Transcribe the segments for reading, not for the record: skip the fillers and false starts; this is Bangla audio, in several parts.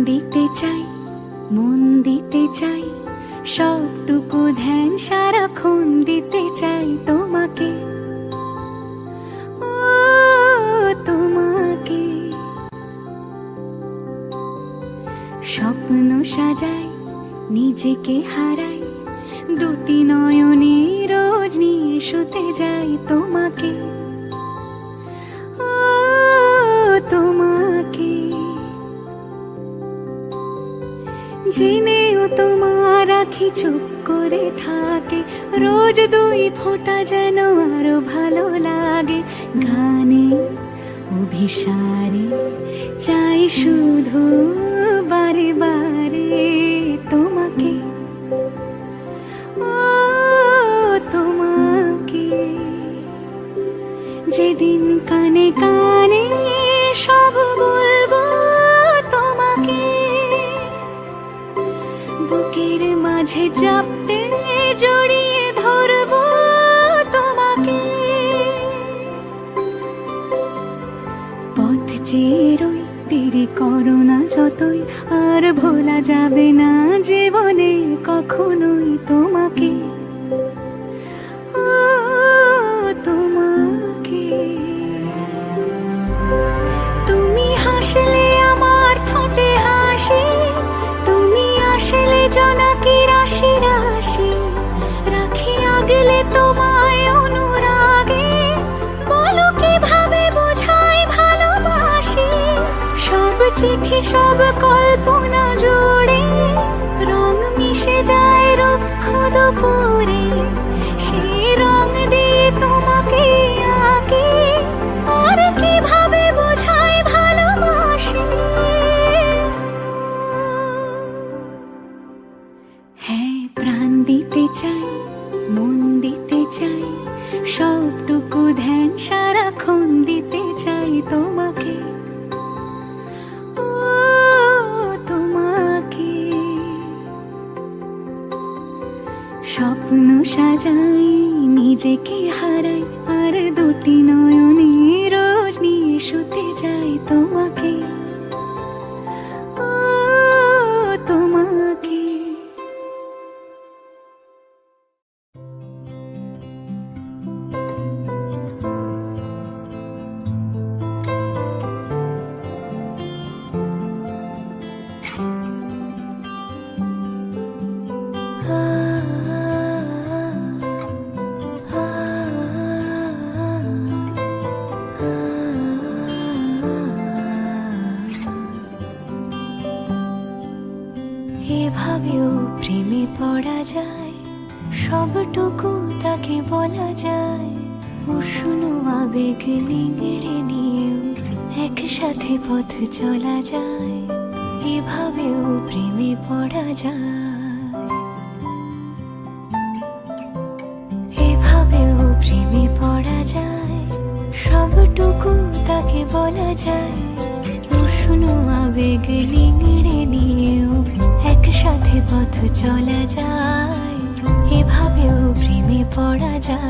দিতে চাই, মন দিতে চাই, সবটুকু ধ্যান সারাক্ষণ দিতে চাই তোমাকে, ও তোমাকে। স্বপ্ন সাজাই, নিজেকে হারাই, দুটি নয়নে রোজ নিয়ে শুতে যাই তোমাকে, ও তোমাকে। জেনেও তোমার আখি চুপ করে থাকে, রোজ দুই ফোঁটা যেন আরো ভালো লাগে। গানে অভিসারে চাই শুধু বারে বারে তোমাকে, ও তোমাকে। যেদিন কানে কানে সব বলবো তোমাকে, বুকের মাঝে চাপতে জড়িয়ে ধরবো তোমাকে। পথ চেয়ে রই, দেরি করো না যতই, আর ভোলা যাবে না জীবনে কখনোই তোমাকে, ও তোমাকে। তুমি হাসলে আমার ঠোঁটে হাসি, তুমি আসলে জোনাকি রাশি রাশি, রাখি আগলে তোমায় অনুরাগে, বলো কিভাবে বোঝাই ভালোবাসি। সব চিঠি সব কল্পনা জুড়ে রং মিশে যায় রুক্ষ দুপুরে, সেই রং দিয়ে তোমাকে আঁকি, আর কিভাবে বোঝাই ভালোবাসি। হ্যাঁ, প্রাণ দিতে চাই, মন দিতে চাই, সবটুকু ধ্যান সারাক্ষণ দিতে চাই তোমাকে, ও তোমাকে। স্বপ্ন সাজাই, নিজেকে হারাই, আর দুটি নয়নে রোজ নিয়ে শুতে যাই তোমাকে, ও তোমাকে। এভাবেও প্রেমে পড়া যায়, সবটুকু তাকে বলা যায়। উষ্ণ আবেগ নিংড়ে নিয়েও একসাথে পথ চলা যায়, এভাবেও প্রেমে পড়া যায়, এভাবেও প্রেমে পড়া যায়, সবটুকু তাকে বলা যায়। উষ্ণ আবেগ নিংড়ে নিয়েও একসাথে পথ চলা যায়, এভাবেও প্রেমে পড়া যায়।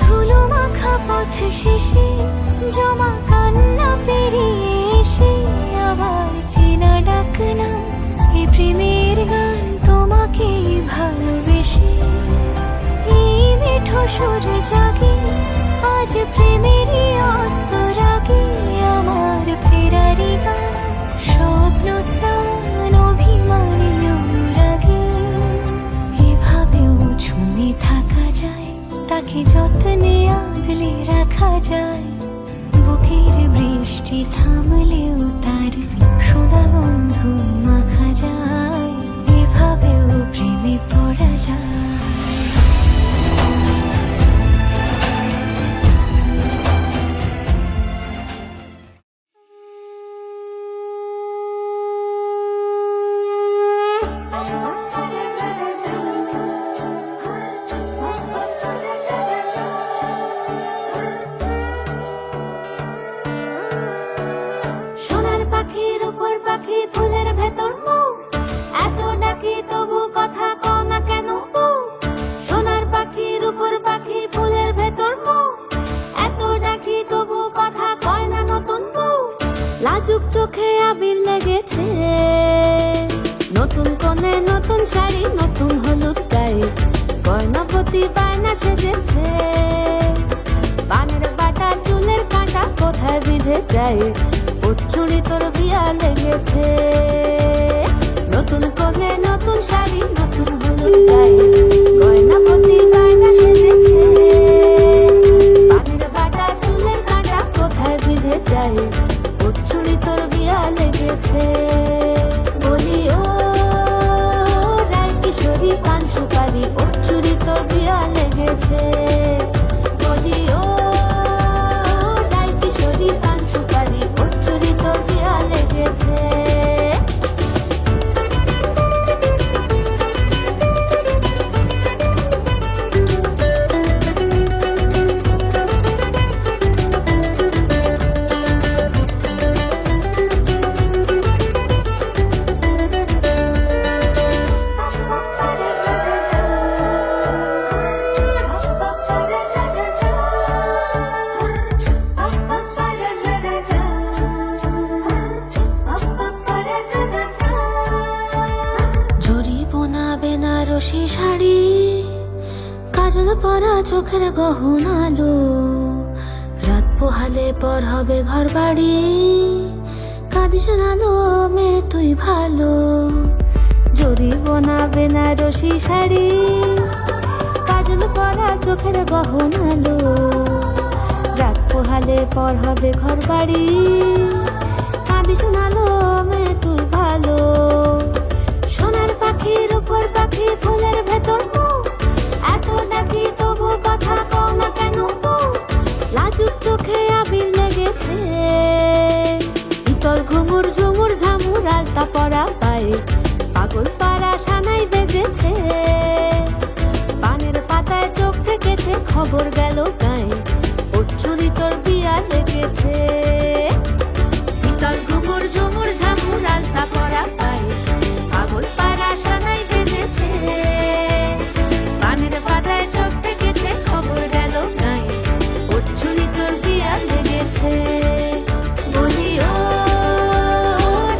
ধুলো মাখা পথ শেষে জমা কান্না পেরিয়ে এসে আবার চেনা ডাকলাম, এই প্রেমের গান তোমাকে ভালোবেসে। এই মিঠো সুর জাগে আজ প্রেমেরই অস্ত রাগে, আমার ফেরারি গান স্বপ্ন স্নান অভিমানী অনুরাগে। এভাবেও ছুঁয়ে থাকা যায়, তাকে যত্নে আগলে রাখা যায়, বুকের বৃষ্টি থামলেও তার সুধা গন্ধ মাখা যায়, এভাবেও প্রেমে পড়া যায়। ডাকি তবু কথা কও না কেন বউ? সোনার পাখি রূপোর পাখি ফুলের ভেতর মৌ, এত ডাকি তবু কথা কয় না নতুন বউ। লাজুক চোখে আবির লেগেছে, নতুন কোণে নতুন শাড়ি নতুন হলুদ গায়ে, গয়নাপতি বায়না সেজেছে। পানের বাটা চুলের কাঁটা কোথায় বিঁধে যায়, ওর চুড়ি তোর বিয়া লেগেছে। নতুন কোণে নতুন শাড়ি নতুন হলুদ গায়ে, গয়নাপতি বায়না সেজেছে। পানের বাটা চুলের কাঁটা কোথায় বিঁধে যায়, ওর চুড়ি তোর বিয়া লেগেছে। বলি ও রায় কিশোরী পান সুপারি, ওর চুড়ি তোর বিয়া লেগেছে। বলি ও রায় কিশোরী পান সুপারি, ওর চুড়ি তোর বিয়া লেগেছে। বেনারসি শাড়ি, কাজল পরা চোখের গহনালো, রাত পোহালে পর হবে ঘর বাড়ি, কাঁদিস নালো মে তুই ভালো। জরি বোনা বেনারসি শাড়ি, কাজল পরা চোখের গহনালো, রাত পোহালে পর হবে ঘর বাড়ি, কাঁদিস নালো মে তুই ভালো। সোনার পাখি রূপোর পাখি ফুলের ভেতর মৌ, এত ডাকি তবু কথা কও না কেন বউ? লাজুক চোখে আবির লেগেছে, ইতল ঘুমুর ঝুমুর ঝামুর আলতা পরা পায়ে, পাগল পাড়া সানাই বেজেছে। পানের পাতায় চোখ থেকেছে, খবর গেল গায়ে, ওর চুরি তোর বিয়া লেগেছে। ইতল ঘুমুর ঝুমুর ঝামুর আলতা পরা পায়ে, পাগল পাড়া সানাই বেজেছে। পানের পাতায় চোখ থেকেছে, খবর গেল গায়ে, ওর চুরি তোর বিয়া লেগেছে। বলি ও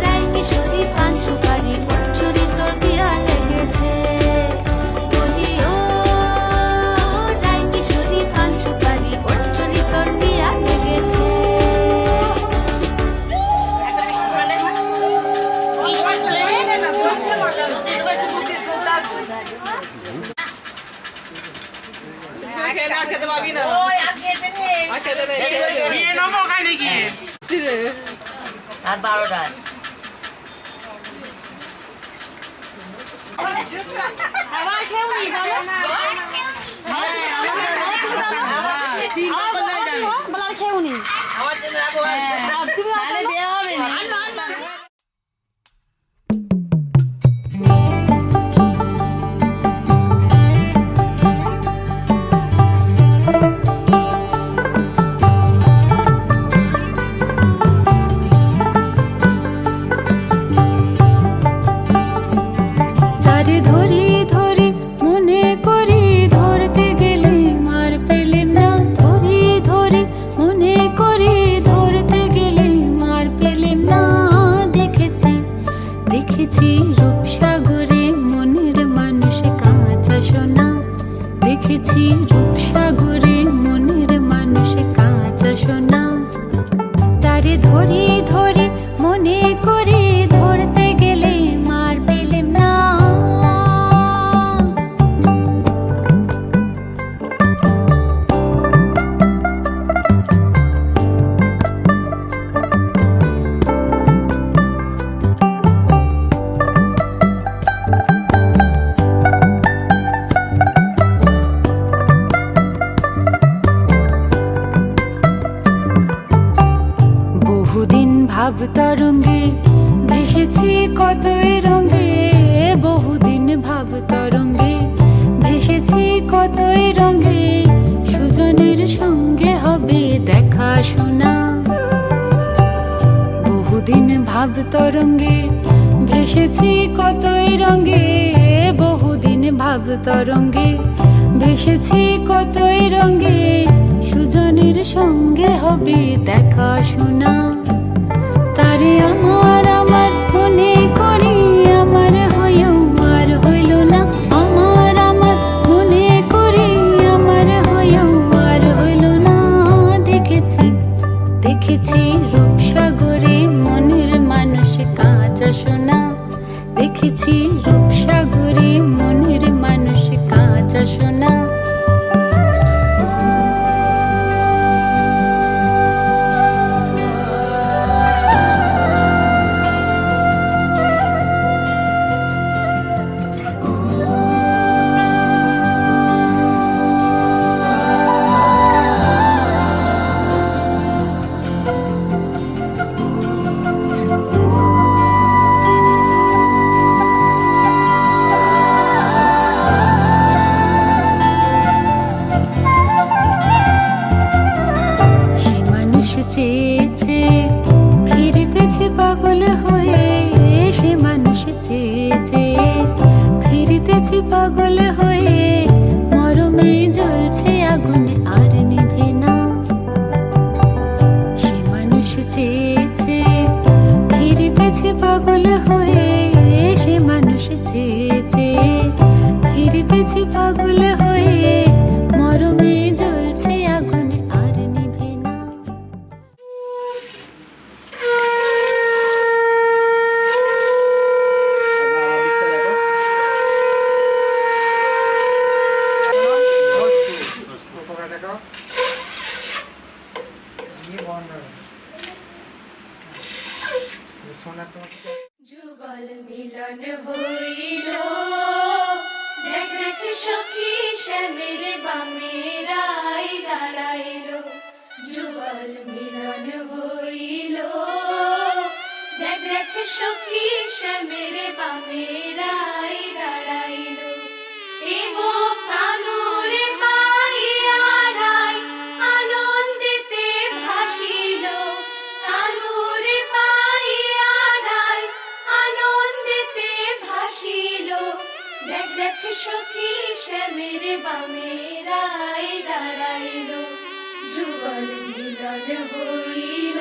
রায় কিশোরী পান সুপারি, ওর চুরি তোর বিয়া লেগেছে। বলি ও রায় কিশোরী পান সুপারি, ওর চুরি তোর বিয়া লেগেছে। খেতে পাবি না, বিয়ে নম্বর খালি কি রাত 12টায়। আমার খেউনি বলো, আমার খেউনি, আমার জন্য রাখো। তুমি বিয়ে হবে না। ধরি ধরি মনে করি ধরতে গেলে মার পেলেম না, ধরি ধরি মনে করি ধরতে গেলে মার পেলেম না। দেখেছি দেখেছি রূপসাগরে মনের মানুষ কাঁচা সোনা, দেখেছি রূপসাগরে মনের মানুষ কাঁচা সোনা। তারে ধরি ধরি মনে করি ধরতে গেলে মার পেলেম না। বহুদিন ভাব তরঙ্গে ভেসেছি কতই রঙে, বহুদিন ভাব তরঙ্গে ভেসেছি কতই রঙে। সুজনের সঙ্গে হবে দেখা শোনা, বহুদিন ভাব তরঙ্গে ভেসেছি কতই রঙে। তরঙ্গে ভেসেছি কতই রঙে, সুজনের সঙ্গে হবে দেখা শোনা। তারে আমার আমার মনে করি, আমার হয়েও আর হইল না। আমার আমার মনে করি, আমার হয়েও আর হইল না। দেখেছি দেখেছি রূপসাগরে মনের মানুষ কাঁচা সোনা। দেখেছি রূপসাগরে মনের মানুষ কাঁচা সোনা। চেয়েছে ফিরিতেছে পাগল হয়ে, সে মানুষ চেয়েছে ফিরিতেছে পাগল হয়ে। মরমে জ্বলছে আগুনে আর নিভে না। সে মানুষ চেয়েছে ফিরিতেছে পাগল হয়ে, সে মানুষ চেয়েছে ফিরিতেছে পাগল হয়ে। মরমে জ্বলছে আগুনে আর নিভে না। যুগল মিলন হইল, দেখ দেখ সখী শ্যামের বামেরাই দাঁড়াইল। যুগল মিলন হইল, দেখ দেখ সখী শ্যামের বামেরাই দাঁড়াইল। এগো কানুরে পাইয়ারাই আনন্দিতে ভাসিল। কানুরে পাইয়ারাই আনন্দিতে ভাসিল। দেখ দেখ সখী শ্যামের বামেরাই দাঁড়াইল। যুগল মিলন হইল,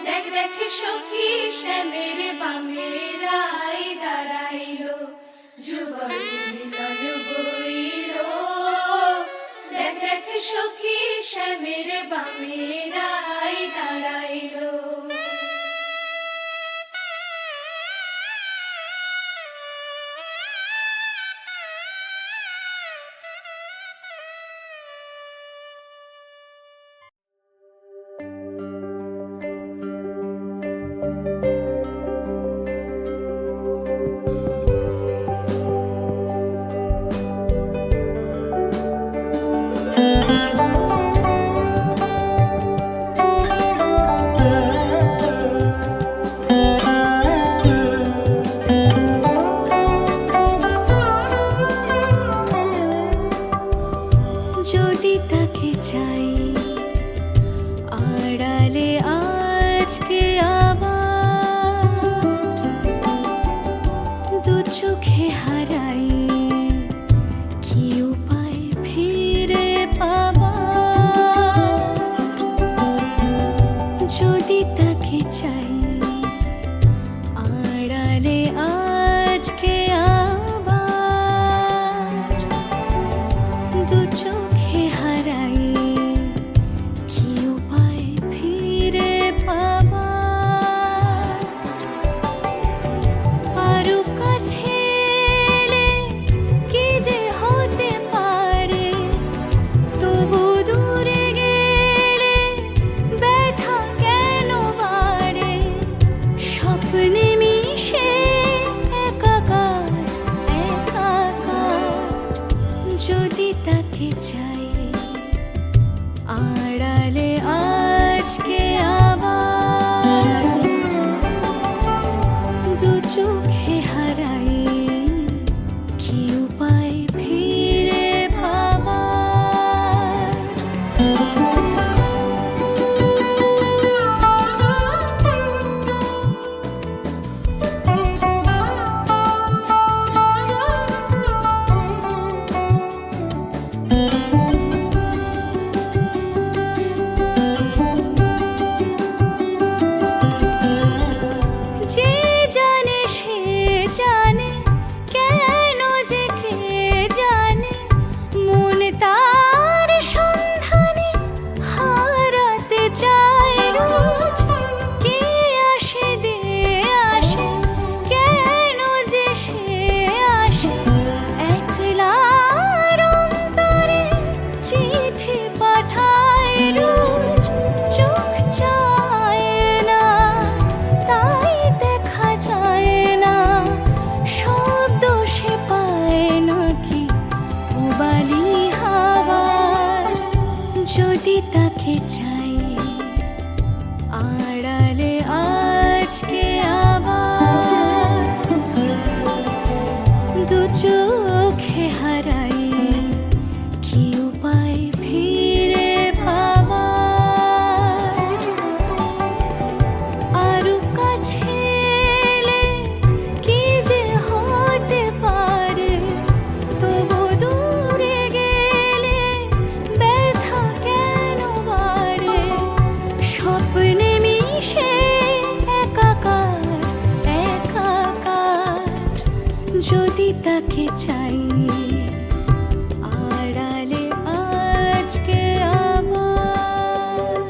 দেখ দেখ সখী শ্যামের বামেরাই দাঁড়াইল। যুগল মিলন হইল, দেখ দেখ সখী শ্যামের বামেরাই দাঁড়াইল। যদি তাকে চাই আড়ালে আজকে আবার, দু চোখে হারাই কি উপায় ফিরে পাবার। যদি তাকে চাই আড়ালে আজকে আবার, দু চোখে হারাই কি উপায় ফিরে পাবার। আরো কাছে এলে হারাই কি উপায় ফিরে ভাবার আরো কাছে এলে কি যে হতে পারে তবু দূরে গেলে ব্যথা কেন বাড়ে স্বপ্নে মিশে একাকার একাকার যদি তাকে চাই আড়ালে আজকে আমার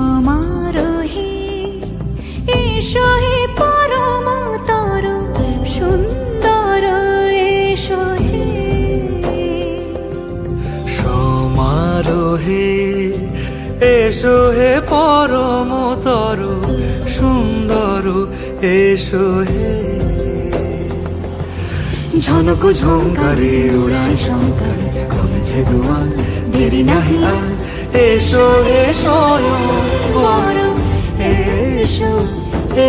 সমারোহে এসো হে পরমতর সুন্দর এসো হে সমারোহে এসো হে পরমতর সুন্দর এসো হে ঝনক ঝঙ্কারে উড়ায় শঙ্কর কমেছে দুয়ার দেরি নাহি আর এসো হে স্বয়ং বর এসো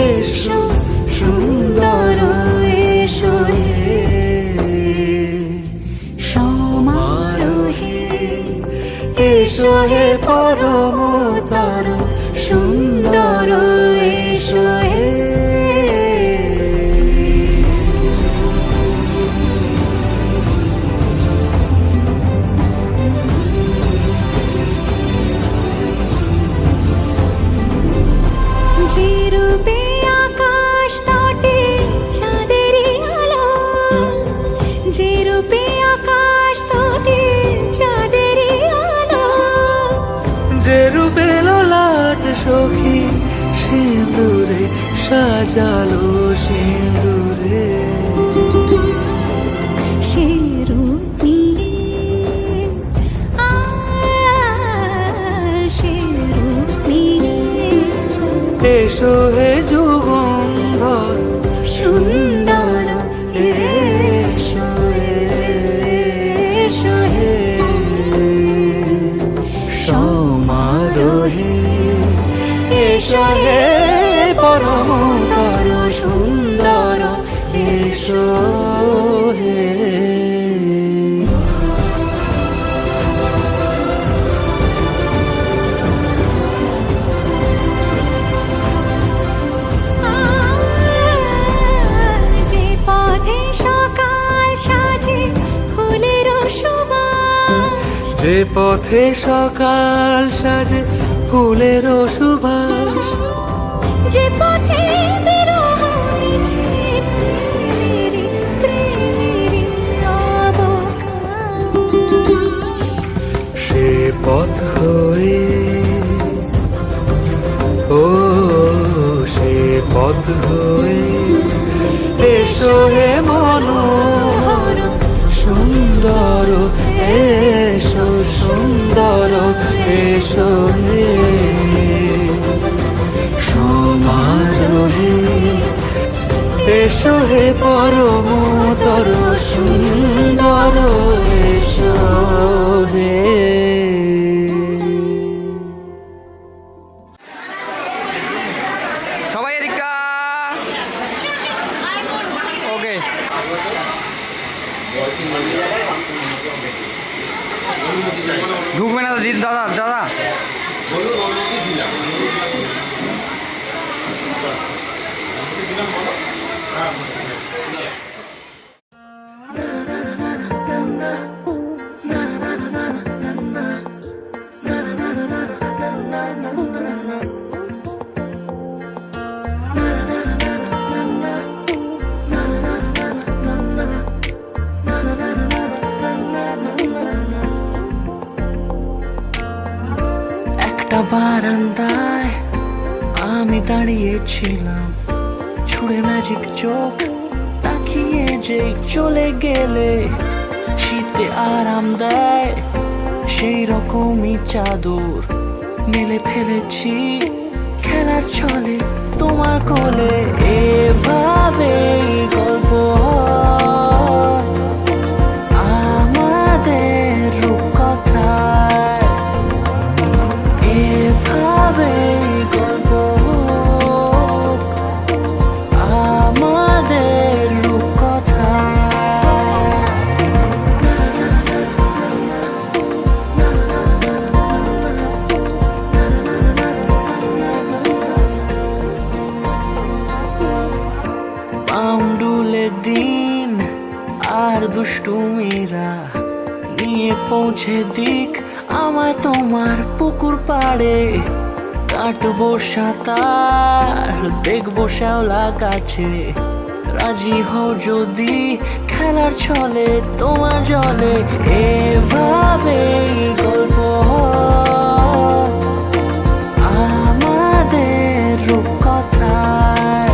এসো সুন্দর এসো হে সমারোহে এসো হে পরমতর সুন্দর এসো হে যে রূপে আকাশ তটে চাঁদেরই আলো যে রূপে আকাশ তটে চাঁদেরই আলো যে রূপে ললাট সখী সিঁদুরে সাজালো সিঁদুরে সে রূপ নিয়ে সে রূপ নিয়ে এসো হে যুগন্ধর সুন্দর এসো এসো হে সমারোহে এসো হে পরমতর সুন্দর এসো হে যে পথে সকাল সাজে ফুলের সুবাস যে পথে সকাল সাজে ফুলের সুবাস যে পথে বিরহ মিছে প্রেমেরই প্রেমেরই অবকাশ সে পথ হয়ে ও সে পথ হয়ে এসো হে মনোহর সুন্দর এসো সুন্দর এসো হে সমারোহে এসো হে পরমতর সুন্দর এসো হে সবাই এদিকটা ওকে ঢুকবে না তো দিদি দাদা দাদা একটা বারান্দায় আমি দাঁড়িয়েছিলাম, ছুঁড়ে ম্যাজিক চোখ তাকিয়ে যে চলে গেলে শীতে আরাম দেয় সেই রকমই চাদর মেলে ফেলেছি খেলার ছলে তোমার কোলে। এভাবেই গল্প হয় আমাদের রূপকথায়, এভাবেই গল্প হোক আমাদের রূপকথায়। পাউন্ডুলে দিন আর দুষ্টুমিরা নিয়ে পৌঁছে দিক আমায় তোমার পুকুর পাড়ে। কাটবো সাঁতার দেখবো শ্যাওলা গাছে, রাজি হও যদি খেলার ছলে তোমার জলে। এভাবেই গল্প হয় আমাদের রূপকথায়,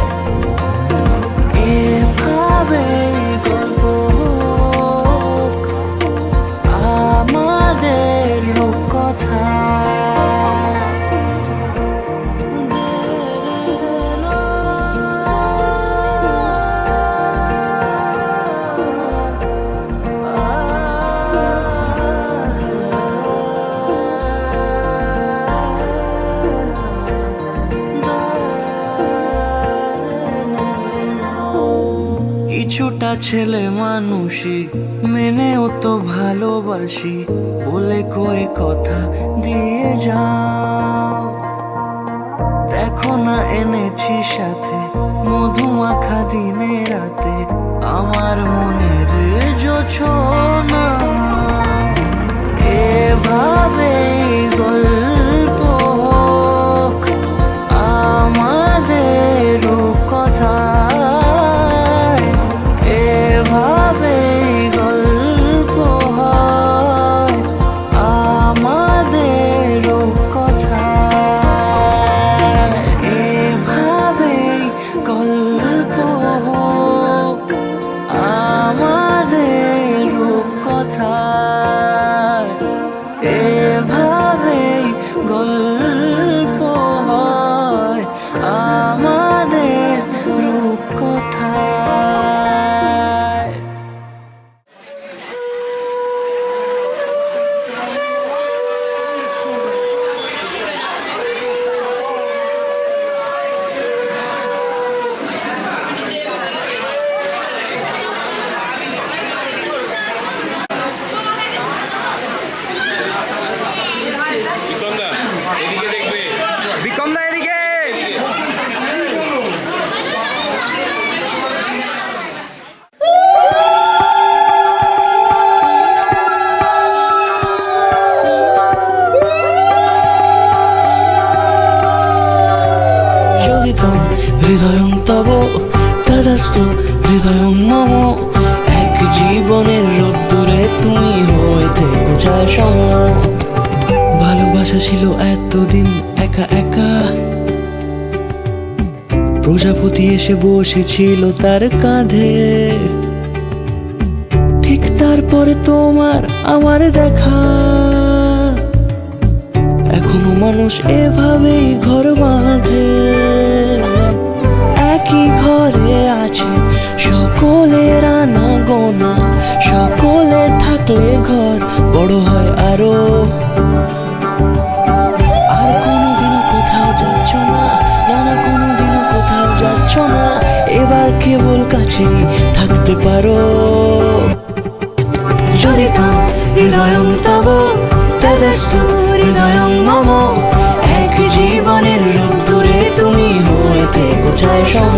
এভাবেই গল্প হোক আমাদের রূপকথায়। কিছুটা ছেলে মানুষই মেনেও তো ভালোবাসি, বলে কয়ে কথা দিয়ে যাও। দেখো না এনেছি সাথে মধুমাখা দিনে রাতে আমার মনের জোছনা। এভাবেই গল্প হোক আমাদের রূপকথায়, এভাবেই গল্প হয় আমাদের রূপকথায়, এভাবেই গল্প হোক আমাদের রূপকথায়, এভাবেই গল্প হয় আমাদের রূপকথায়। বিক্রম দা এদিকে। চলিতম হৃদয়ং তব তদাস্তু হৃদয়ং মম। এক জীবনের রোদ্দুরে তুমি হয়ে থেকো যায় সম। ভালোবাসা ছিল এতদিন একা একা, প্রজাপতি এসে বসেছিল তার কাঁধে। ঠিক তারপরে তোমার আমার দেখা, এখনো মানুষ এভাবেই ঘর বাঁধে। একই ঘরে আছে সকলের আনা গোনা, সকলে থাকলে ঘর বড় হয় আরো। আর কোনোদিনও কোথাও যাচ্ছ না, নানা কোনোদিনও কোথাও যাচ্ছ না, এবার কেবল কাছেই থাকতে পারো। চলিতম হৃদয়ং তব তদাস্তু হৃদয়ং মম। এক জীবনের রোদ্দুরে তুমি হয়ে থেকো যায় সম।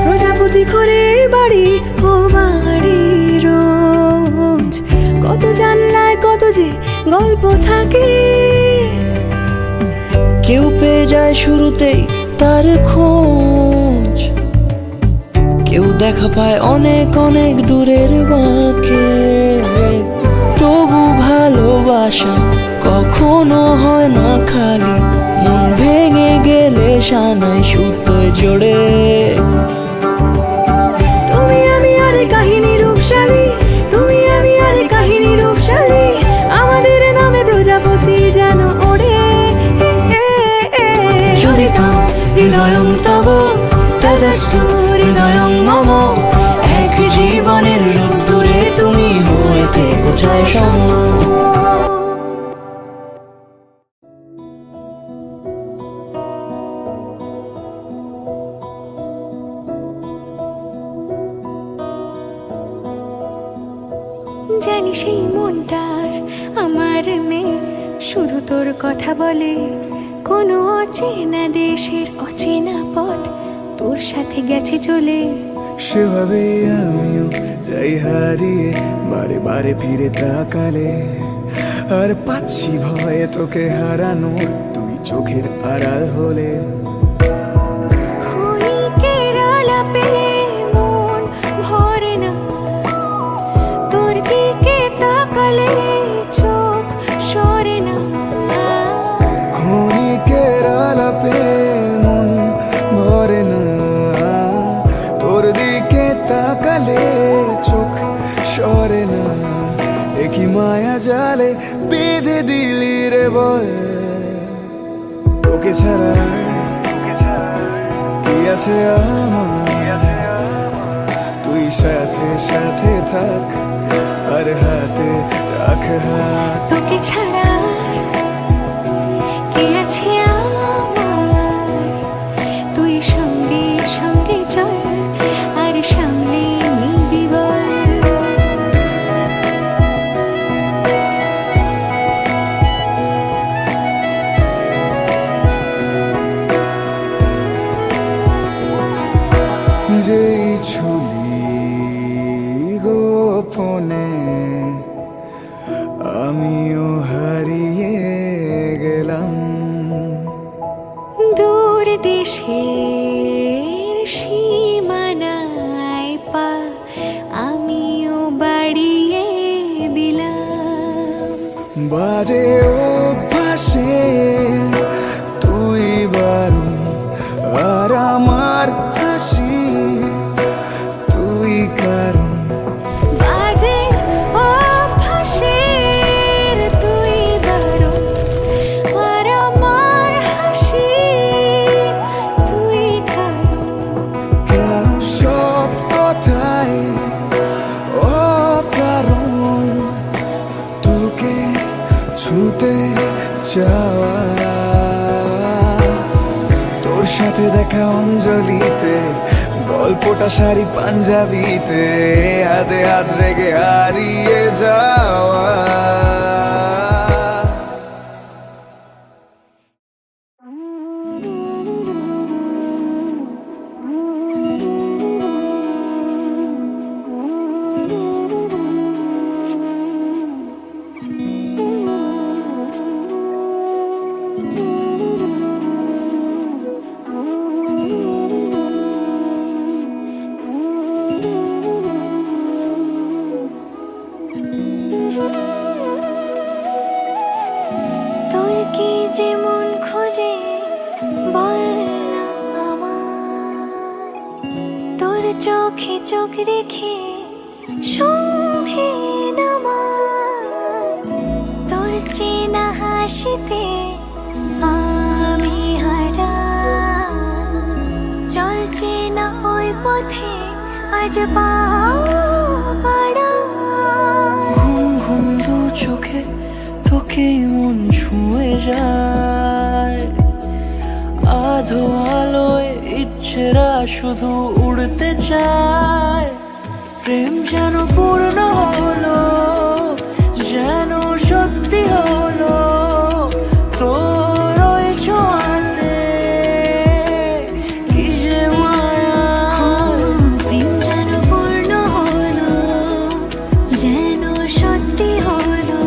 প্রজাপতি করে বাড়ি ও বাড়ি রোজ, কত জানলায় কত যে গল্প থাকে। কেউ পেয়ে যায় শুরুতেই তার খোঁজ, কেউ দেখা পায় অনেক অনেক দূরের বাঁকে। তবু ভালোবাসা কখনো হয় না খালি, মন ভেঙে গেলে সানাই সুতোয় জোড়ে। তুমি আমি আর কাহিনী রূপশালী, তুমি আমি আর কাহিনী রূপশালী, আমার তথাস্তু হৃদয়ং মম। এক জীবনের রোদ্দুরে তুমি হয়ে থেকো ছায়া সম। জানি সেই মনটার আমার নেই, শুধু তোর কথা বলে। কোনো অচেনা দেশের অচেনা পথ তোর সাথে গেছে চলে। সেভাবে আমিও যাই হারিয়ে বারে বারে ফিরে তাকালে, আর পাচ্ছি ভয়ে তোকে হারানোর, তুই চোখের আড়াল হলে। ক্ষণিকের আলাপে মন ভরে না, তোর দিকে তাকালে চোখ সরে না। ক্ষণিকের আলাপে মন ভরে না, তোর দিকে তাকালে চোখ সরে না। একই মায়া জালে বেঁধে দিলি রে বল, তোকে ছাড়া কি আছে আমার। তুই সাথে সাথে থাক আর হাতে রাখ হাত। তোকে ছাড়া কে আছে আমার, তুই সঙ্গে সঙ্গে চল আর সামনে নিবি বল। যেই ছুলি গোপনে আমিও হারিয়ে গেলাম। দূর দেশের সীমানায় পা আমিও বাড়িয়ে দিলাম। বাজে অভ্যাসে তুই বারণ, আর আমার হাসি তুই কারণ। বাজে অভ্যাসের তুই বারণ, আর আমার হাসি তুই কারণ। কেন সব কথাই অকারণ, তোকে ছুতে চাওয়া। তোর সাথে দেখা অঞ্জলিতে, গল্পটা শাড়ি পাঞ্জাবিতে, হাতে হাত রেখে হারিয়ে যাওয়া। তোর কি যেমন খোঁজে বললাম আমার, তোর চোখে চোখ রেখে সন্ধে নামার। তোর চেনা হাসিতে আমি হারা, চলছে না ওই পথে আজ পা বাড়া। ঘুম ঘুম দু চোখে তোকে মন ছুঁয়ে যায়, আধো আলোয় ইচ্ছেরা শুধু উড়তে চায়। প্রেম যেন পূর্ণ হলো, যেন সত্যি হলো তোর ওই ছোঁয়াতে, কি যে মায়া। প্রেম যেন পূর্ণ হলো, যেন সত্যি হলো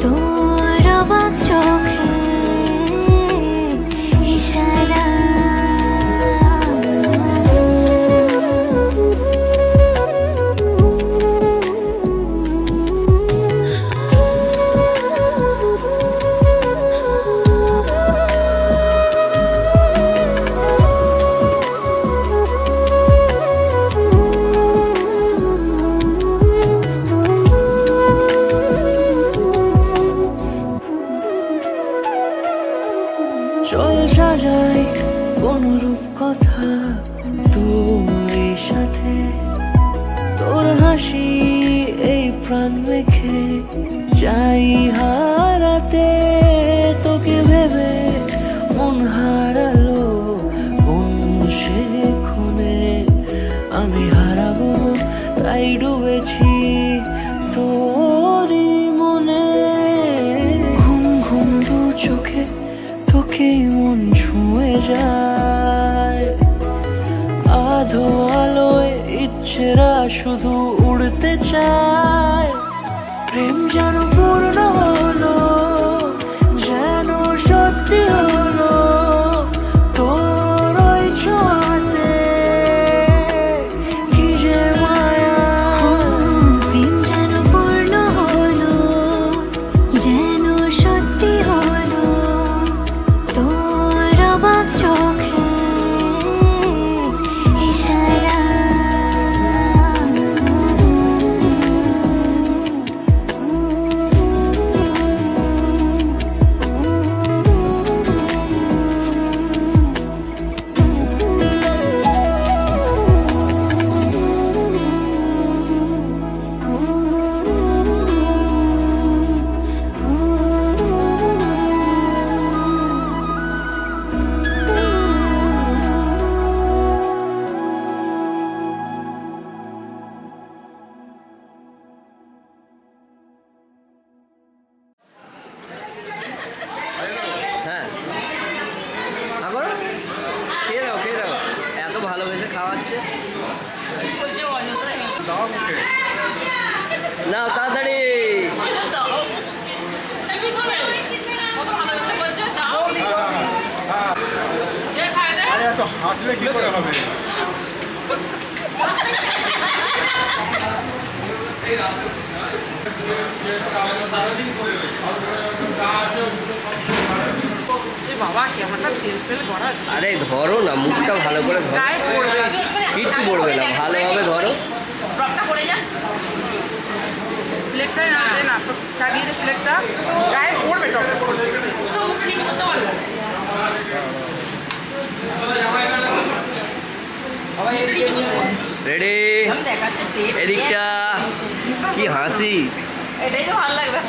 তোর অবাক চোখে ইশারা। চল সাজাই কোন রূপ কথা, প্রাণ রেখে চাই হারাতে তোকে ভেবে মন হারালো কোন সে খুনে আমি হারাবো তাই ডুবেছি তোরই মনে ঘুম ঘুম দু চোখে তোকেই মন ছুঁয়ে যায় আধো আলোয় ইচ্ছেরা শুধু উড়তে চায় প্রেম যেন পূর্ণ হলো যেন সত্যি হলো তোর ওই ছোঁয়াতে কি যে মায়া প্রেম যেন পূর্ণ হলো যেন সত্যি হলো তোর অবাক চোখে ইশারা হ্যাঁ আগর খেয়ে দাও এত ভালোবেসে খাওয়াচ্ছে নাও তাড়াতাড়ি হাসলে কি করে হবে বাবা ক্যামেরাটা তেল তেল করা আরে ধরো না মুখটা ভালো করে ধরো গায়ে পড়বে কিচ্ছু পড়বে না ভালোভাবে ধরো ড্রপটা পড়ে যা প্লেটটা না দে না চাগিয়ে দে প্লেটটা গায়ে পড়বে ড্রপটা পড়বে তো মুখটা নিয়ে করতে পারবে রেডি আমি দেখাচ্ছি তেল এদিকটা কি হাসি এটাই তো ভালো লাগবে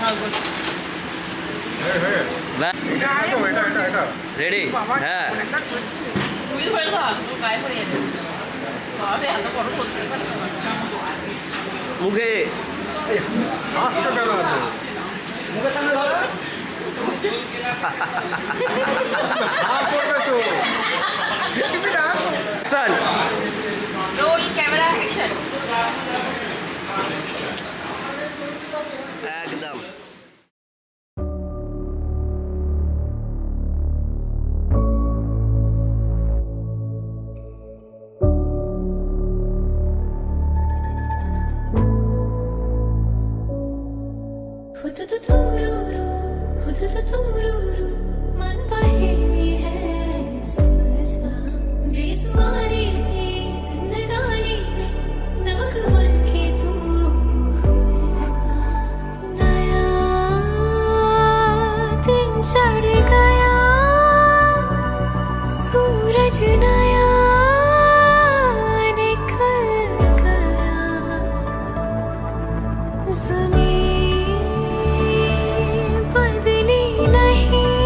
রেডি হ্যাঁ একটা করছি তুই তো বলে দাও তো গায়ে পড়ে যাবে বাবা এত বড় করতে পারছিস মুখে হাসছো কেন আছে মুখের সামনে ধরো হাত করবে তো সান রোল ক্যামেরা অ্যাকশন একদম मन बहेवी है सजा बेसुमारी सी जिंदगानी में नमक बन के तू खो जा नया दिन चढ़ गया सूरज नया निकल गया ज़मीन बदली नहीं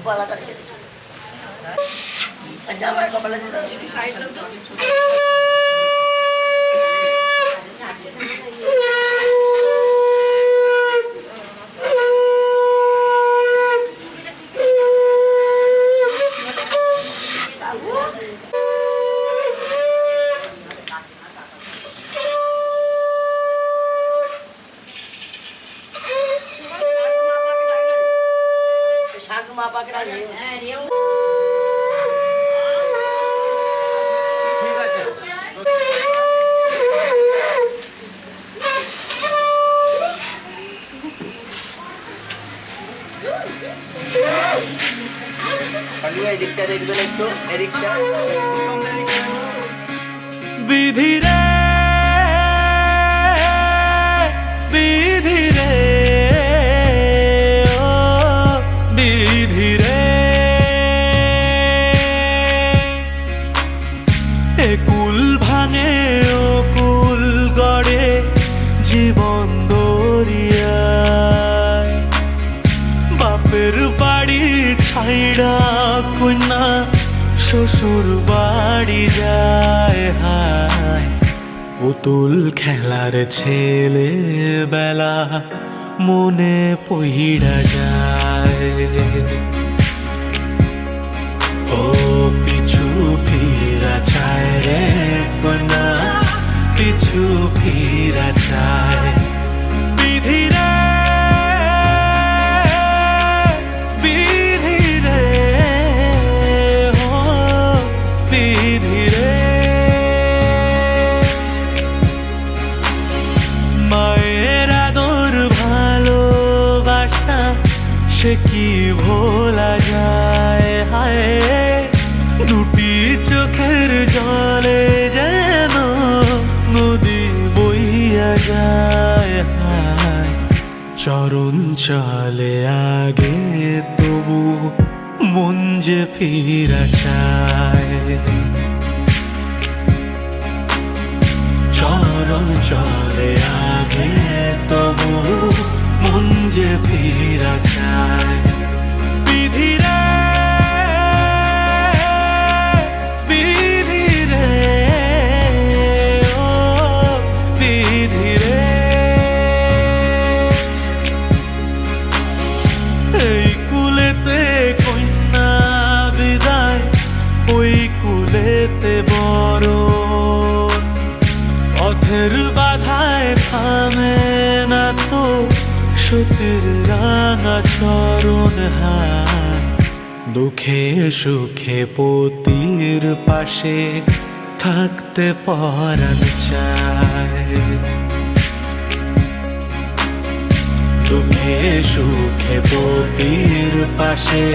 দুটো আলাদা রেখে দিচ্ছি জামার কপালে দিতে শাক মা পাকে রাখবে ঠিক আছে এদিকটা দেখবেন একটু এদিকটা বিধি রে বিধি রে ও বিধি রে এ কুল ভাঙে ও কুল গড়ে জীবন দরিয়ায় বাপের বাড়ি ছাইড়া কন্যা শ্বশুর বাড়ি যায় হায় পুতুল খেলার ছেলে বেলা মনে পইড়া যায় ও পিছু ফিরা চায় রে কন্যা পিছু ফিরা চায় বিধি রে বিধি রে ও বিধি রে মায়ের আদর ভালোবাসা সে কি ভোলা যায় হায় দুটি চোখের জলে যেন নদী বইয়া যায় হায় চরণ চলে আগে তবু মন যে ফিরা চায় চরণ চলে আগে তবু মন যে ফিরা চায় বিধি রে বিধি রে ও বিধি রে এই কুলেতে কন্যা বিদায় ওই কুলেতে বড় পথের বাধায় থামে না তো সতীর রাঙা চরণ হায় দুঃখে সুখে পতির পাশে থাকতে পরাণ চায় দুঃখে সুখে পতির পাশে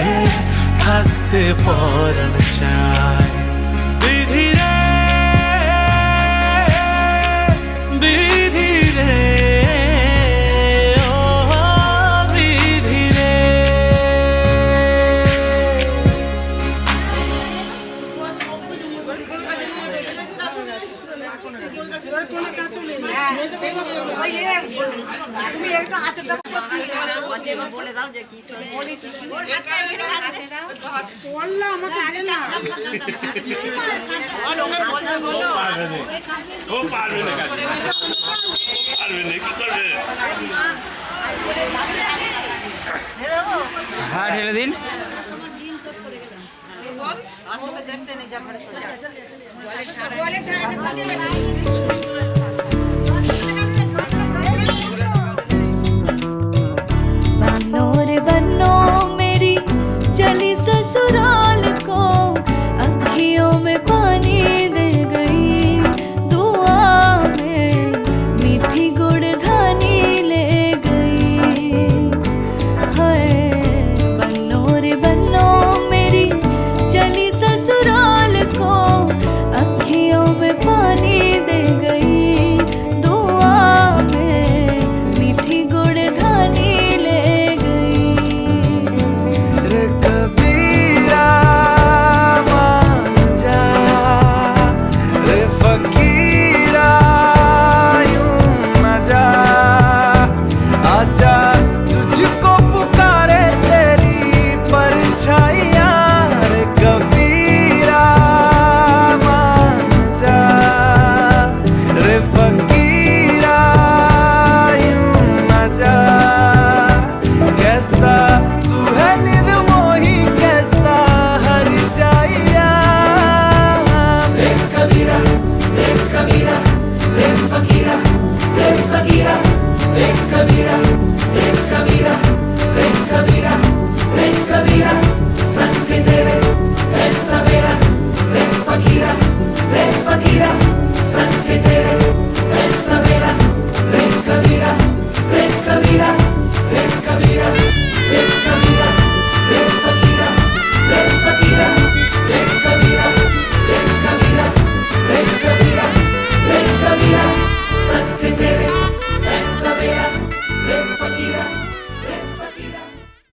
থাকতে পরাণ চায় বিধি রে বিধি রে ও বিধি রে বলে দাও যে কি হ্যাঁ ঢেলে দিন দেখতে নেই যা ঘরে চলে बनोर बनो मेरी चली ससुराल को अखियों में पानी दे गई दुआ में मीठी गुड़धानी ले गई हाय बनोर बनो मेरी चली ससुराल को अखियों में पानी दे गई रे कबीरा